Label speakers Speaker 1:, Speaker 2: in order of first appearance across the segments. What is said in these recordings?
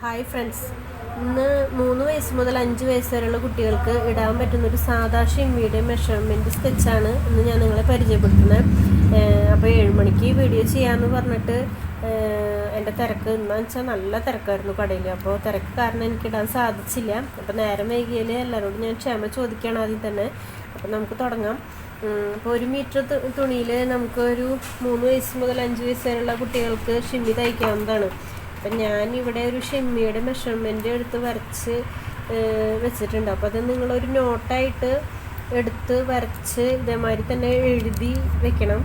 Speaker 1: Hi friends, ഇന്ന് 3 വയസ്സ് മുതൽ 5 വയസ്സ് വരെയുള്ള കുട്ടികൾക്ക് ഇടാൻ പറ്റുന്നൊരു സാധാ ഷിമ്മിയുടെ മെഷർമെൻറ്റ് സ്കെച്ചാണ് ഇന്ന് ഞാൻ നിങ്ങളെ പരിചയപ്പെടുത്തുന്നത്. അപ്പോൾ 7 മണിക്ക് വീഡിയോ ചെയ്യാമെന്ന് പറഞ്ഞിട്ട് എൻ്റെ തിരക്ക് എന്ന് വെച്ചാൽ നല്ല തിരക്കായിരുന്നു കടയിൽ. അപ്പോൾ തിരക്ക് കാരണം എനിക്കിടാൻ സാധിച്ചില്ല. അപ്പോൾ നേരം വൈകിയാൽ എല്ലാവരോടും ഞാൻ ക്ഷമ ചോദിക്കുകയാണ് ആദ്യം തന്നെ. അപ്പോൾ നമുക്ക് തുടങ്ങാം. അപ്പോൾ 1 മീറ്റർ തുണിയിൽ നമുക്കൊരു 3 വയസ്സ് മുതൽ 5 വയസ്സ് വരെയുള്ള കുട്ടികൾക്ക് ഷിമ്മി തയ്ക്കാവുന്നതാണ്. അപ്പം ഞാനിവിടെ ഒരു ഷിമ്മിയുടെ മെഷർമെൻറ്റ് എടുത്ത് വരച്ച് വെച്ചിട്ടുണ്ട്. അപ്പോൾ അത് നിങ്ങളൊരു നോട്ടായിട്ട് എടുത്ത് വരച്ച് ഇതേമാതിരി തന്നെ എഴുതി വെക്കണം.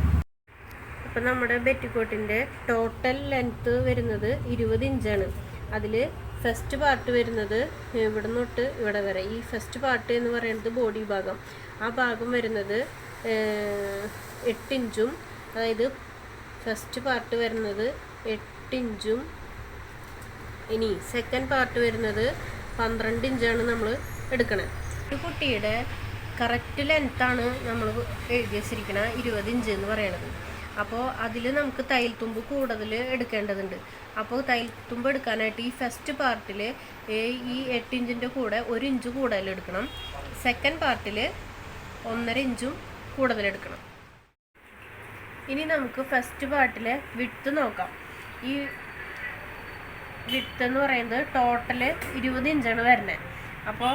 Speaker 1: അപ്പം നമ്മുടെ ബെറ്റിക്കോട്ടിൻ്റെ ടോട്ടൽ ലെങ്ത്ത് വരുന്നത് 20 ഇഞ്ചാണ്. അതിൽ ഫസ്റ്റ് പാർട്ട് വരുന്നത് ഇവിടെ തൊട്ട് ഇവിടെ വരെ. ഈ ഫസ്റ്റ് പാർട്ട് എന്ന് പറയുന്നത് ബോഡി ഭാഗം. ആ ഭാഗം വരുന്നത് 8 ഇഞ്ചും, അതായത് ഫസ്റ്റ് പാർട്ട് വരുന്നത് 8 ഇഞ്ചും. ഇനി സെക്കൻഡ് പാർട്ട് വരുന്നത് 12 ഇഞ്ചാണ് നമ്മൾ എടുക്കണത്. ഒരു കുട്ടിയുടെ കറക്റ്റ് ലെങ്ത്താണ് നമ്മൾ എഴുതി വെച്ചിരിക്കണം 20 ഇഞ്ച് എന്ന് പറയണത്. അപ്പോൾ അതിൽ നമുക്ക് തയ്യൽ തുമ്പ് കൂടുതൽ എടുക്കേണ്ടതുണ്ട്. അപ്പോൾ തയ്യൽ തുമ്പ് എടുക്കാനായിട്ട് ഈ ഫസ്റ്റ് പാർട്ടിൽ ഈ 8 ഇഞ്ചിൻ്റെ കൂടെ 1 ഇഞ്ച് കൂടുതൽ എടുക്കണം. സെക്കൻഡ് പാർട്ടിൽ 1.5 ഇഞ്ചും കൂടുതലെടുക്കണം. ഇനി നമുക്ക് ഫസ്റ്റ് പാർട്ടിലെ വിഡ്ത്ത് നോക്കാം. ഈ വിഡ്ത്ത് എന്ന് പറയുന്നത് ടോട്ടൽ 20 ഇഞ്ചാണ് വരുന്നത്. അപ്പോൾ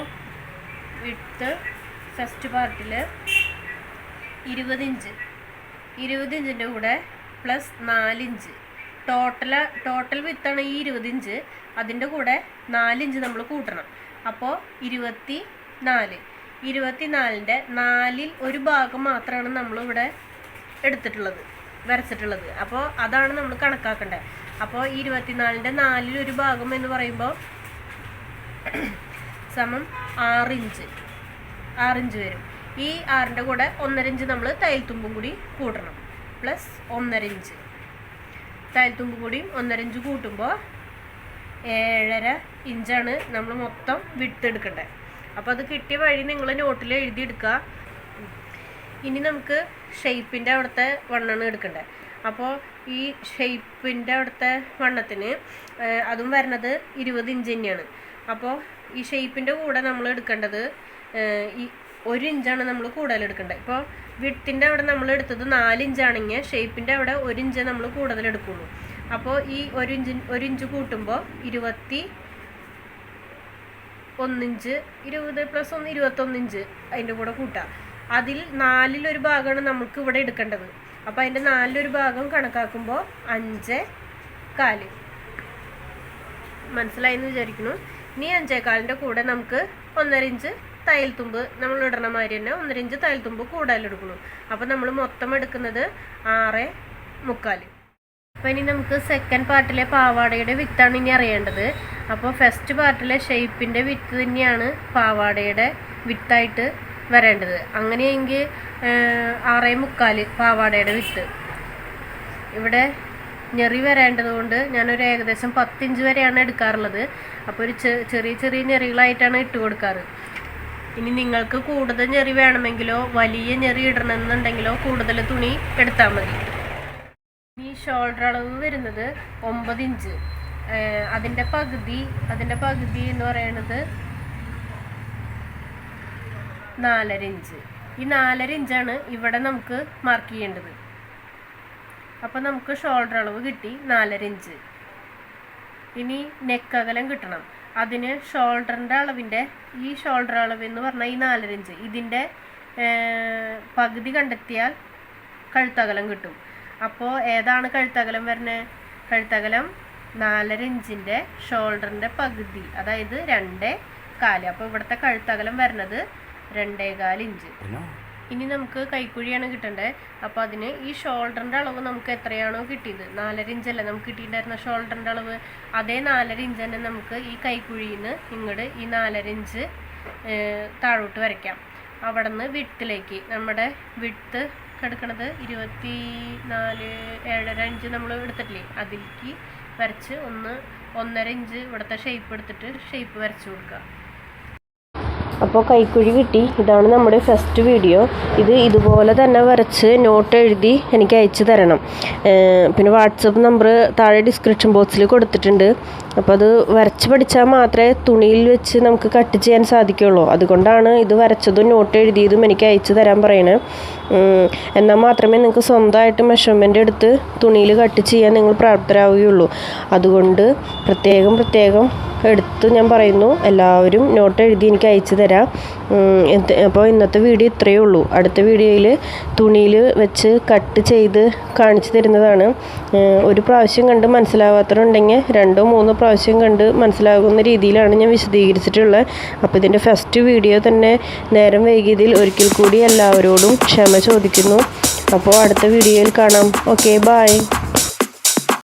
Speaker 1: വിഡ്ത്ത് ഫസ്റ്റ് പാർട്ടിൽ 20 ഇഞ്ച്, 20 ഇഞ്ചിൻ്റെ കൂടെ പ്ലസ് 4 ഇഞ്ച്. ടോട്ടൽ വിത്താണ് ഈ 20 ഇഞ്ച്. അതിൻ്റെ കൂടെ 4 ഇഞ്ച് നമ്മൾ കൂട്ടണം. അപ്പോൾ 24. 24ൻ്റെ 4ൽ ഒരു ഭാഗം മാത്രമാണ് നമ്മളിവിടെ വരച്ചിട്ടുള്ളത്. അപ്പോൾ അതാണ് നമ്മൾ കണക്കാക്കേണ്ടത്. അപ്പോൾ 24ൻ്റെ 4ൽ ഒരു ഭാഗം എന്ന് പറയുമ്പോൾ സമം 6 ഇഞ്ച് വരും. ഈ 6ൻ്റെ കൂടെ 1.5 ഇഞ്ച് നമ്മൾ തയ്യൽ തുമ്പും കൂടി കൂട്ടണം. പ്ലസ് 1.5 ഇഞ്ച് തയ്യൽ തുമ്പ് കൂടിയും 1.5 ഇഞ്ച് കൂട്ടുമ്പോൾ 7.5 ഇഞ്ചാണ് നമ്മൾ മൊത്തം വിട്ട് എടുക്കേണ്ടത്. അപ്പോൾ അത് കിട്ടിയ വഴി നിങ്ങൾ നോട്ടിൽ എഴുതിയെടുക്കുക. ഇനി നമുക്ക് ഷെയ്പ്പിൻ്റെ അവിടുത്തെ വണ്ണാണ് എടുക്കേണ്ടത്. അപ്പോൾ ഈ ഷെയ്പ്പിൻ്റെ അവിടുത്തെ വണ്ണത്തിന് അതും വരുന്നത് 20 ഇഞ്ച് തന്നെയാണ്. അപ്പോൾ ഈ ഷെയ്പ്പിൻ്റെ കൂടെ നമ്മൾ എടുക്കേണ്ടത് ഈ 1 ഇഞ്ചാണ് നമ്മൾ കൂടുതൽ എടുക്കേണ്ടത്. ഇപ്പോൾ വിഡ്ത്തിൻ്റെ അവിടെ നമ്മൾ എടുത്തത് 4 ഇഞ്ചാണെങ്കിൽ ഷെയ്പ്പിൻ്റെ അവിടെ 1 ഇഞ്ച് നമ്മൾ കൂടുതൽ എടുക്കുള്ളൂ. അപ്പോൾ ഈ 1 ഇഞ്ച് കൂട്ടുമ്പോൾ 21 ഇഞ്ച്, 20 + 1 21 ഇഞ്ച് അതിൻ്റെ കൂടെ കൂട്ടാം. അതിൽ 4ൽ ഒരു ഭാഗമാണ് നമുക്ക് ഇവിടെ എടുക്കേണ്ടത്. അപ്പോൾ അതിൻ്റെ 4ൽ ഒരു ഭാഗം കണക്കാക്കുമ്പോൾ 5.25. മനസ്സിലായെന്ന് വിചാരിക്കുന്നു. ഇനി 5.25ൻ്റെ കൂടെ നമുക്ക് 1.5 ഇഞ്ച് തയ്യൽ തുമ്പ് നമ്മൾ ഇടണ മാതിരി തന്നെ 1.5 ഇഞ്ച് തയ്യൽ തുമ്പ് കൂടുതലെടുക്കുന്നു. അപ്പോൾ നമ്മൾ മൊത്തം എടുക്കുന്നത് 6.25. അപ്പോൾ ഇനി നമുക്ക് സെക്കൻഡ് പാർട്ടിലെ പാവാടയുടെ വിത്താണ് ഇനി അറിയേണ്ടത്. അപ്പോൾ ഫസ്റ്റ് പാർട്ടിലെ ഷെയ്പ്പിൻ്റെ വിത്ത് തന്നെയാണ് പാവാടയുടെ വിത്തായിട്ട് വരേണ്ടത്. അങ്ങനെയെങ്കിൽ 6.25 പാവാടയുടെ വിത്ത്. ഇവിടെ ഞെറി വരേണ്ടത് കൊണ്ട് ഞാനൊരു ഏകദേശം 10 ഇഞ്ച് വരെയാണ് എടുക്കാറുള്ളത്. അപ്പോൾ ഒരു ചെറിയ ഞെറികളായിട്ടാണ് ഇട്ട് കൊടുക്കാറ്. ഇനി നിങ്ങൾക്ക് കൂടുതൽ ഞെറി വേണമെങ്കിലോ വലിയ ഞെറി ഇടണമെന്നുണ്ടെങ്കിലോ കൂടുതൽ തുണി എടുത്താൽ മതി. ഈ ഷോൾഡർ അളവ് വരുന്നത് 9 ഇഞ്ച്. അതിൻ്റെ പകുതി എന്ന് പറയുന്നത് 4.5 ഇഞ്ച്. ഈ 4.5 ഇഞ്ചാണ് ഇവിടെ നമുക്ക് മാർക്ക് ചെയ്യേണ്ടത്. അപ്പോൾ നമുക്ക് ഷോൾഡർ അളവ് കിട്ടി 4.5 ഇഞ്ച്. ഇനി നെക്ക് അകലം കിട്ടണം. അതിന് ഷോൾഡറിൻ്റെ അളവിൻ്റെ ഈ ഷോൾഡർ അളവ് എന്ന് പറഞ്ഞാൽ ഈ 4.5 ഇഞ്ച് ഇതിൻ്റെ പകുതി കണ്ടെത്തിയാൽ കഴുത്തകലം കിട്ടും. അപ്പോൾ ഏതാണ് കഴുത്തകലം വരുന്നത്? കഴുത്തകലം 4.5 ഇഞ്ചിൻ്റെ ഷോൾഡറിൻ്റെ പകുതി, അതായത് 2.25. അപ്പോൾ ഇവിടുത്തെ കഴുത്തകലം വരുന്നത് 2.25 ഇഞ്ച്. ഇനി നമുക്ക് കൈക്കുഴിയാണ് കിട്ടേണ്ടത്. അപ്പോൾ അതിന് ഈ ഷോൾഡറിൻ്റെ അളവ് നമുക്ക് എത്രയാണോ കിട്ടിയത്, 4.5 ഇഞ്ചല്ലേ നമുക്ക് കിട്ടിയിട്ടുണ്ടായിരുന്ന ഷോൾഡറിൻ്റെ അളവ്, അതേ 4.5 ഇഞ്ച് തന്നെ നമുക്ക് ഈ കൈക്കുഴിയിൽ നിന്ന് ഇങ്ങോട്ട് ഈ 4.5 ഇഞ്ച് താഴോട്ട് വരയ്ക്കാം. അവിടെ നിന്ന് വിഡ്ത്തിലേക്ക് നമ്മുടെ വിഡ്ത്ത് കിടക്കണത് 24.7 ഇഞ്ച് നമ്മൾ എടുത്തിട്ടില്ലേ, അതിലേക്ക് വരച്ച് 1.5 ഇഞ്ച് ഇവിടുത്തെ ഷേപ്പ് എടുത്തിട്ട് ഷേപ്പ് വരച്ച് കൊടുക്കുക. അപ്പോൾ കൈക്കുഴി കിട്ടി. ഇതാണ് നമ്മുടെ ഫസ്റ്റ് വീഡിയോ. ഇതുപോലെ തന്നെ വരച്ച് നോട്ട് എഴുതി എനിക്ക് അയച്ചു തരണം. പിന്നെ വാട്സപ്പ് നമ്പർ താഴെ ഡിസ്ക്രിപ്ഷൻ ബോക്സിൽ കൊടുത്തിട്ടുണ്ട്. അപ്പോൾ അത് വരച്ച് പഠിച്ചാൽ മാത്രമേ തുണിയിൽ വെച്ച് നമുക്ക് കട്ട് ചെയ്യാൻ സാധിക്കുള്ളൂ. അതുകൊണ്ടാണ് ഇത് വരച്ചതും നോട്ട് എഴുതിയതും എനിക്ക് അയച്ചു തരാൻ പറയണത്. എന്നാൽ മാത്രമേ നിങ്ങൾക്ക് സ്വന്തമായിട്ട് മെഷർമെൻ്റ് എടുത്ത് തുണിയിൽ കട്ട് ചെയ്യാൻ നിങ്ങൾ പ്രാപ്തരാവുകയുള്ളൂ. അതുകൊണ്ട് പ്രത്യേകം എടുത്ത് ഞാൻ പറയുന്നു, എല്ലാവരും നോട്ട് എഴുതി എനിക്ക് അയച്ചു തരാം. അപ്പോൾ ഇന്നത്തെ വീഡിയോ ഇത്രയേ ഉള്ളൂ. അടുത്ത വീഡിയോയിൽ തുണിയിൽ വെച്ച് കട്ട് ചെയ്ത് കാണിച്ചു തരുന്നതാണ്. ഒരു പ്രാവശ്യം കണ്ട് മനസ്സിലാവാത്തവരുണ്ടെങ്കിൽ 2-3 പ്രാവശ്യം കണ്ട് മനസ്സിലാകുന്ന രീതിയിലാണ് ഞാൻ വിശദീകരിച്ചിട്ടുള്ളത്. അപ്പോൾ ഇതിൻ്റെ ഫസ്റ്റ് വീഡിയോ തന്നെ നേരം വൈകിയതിൽ ഒരിക്കൽ കൂടി എല്ലാവരോടും ക്ഷമ ചോദിക്കുന്നു. അപ്പോൾ അടുത്ത വീഡിയോയിൽ കാണാം. Okay, by.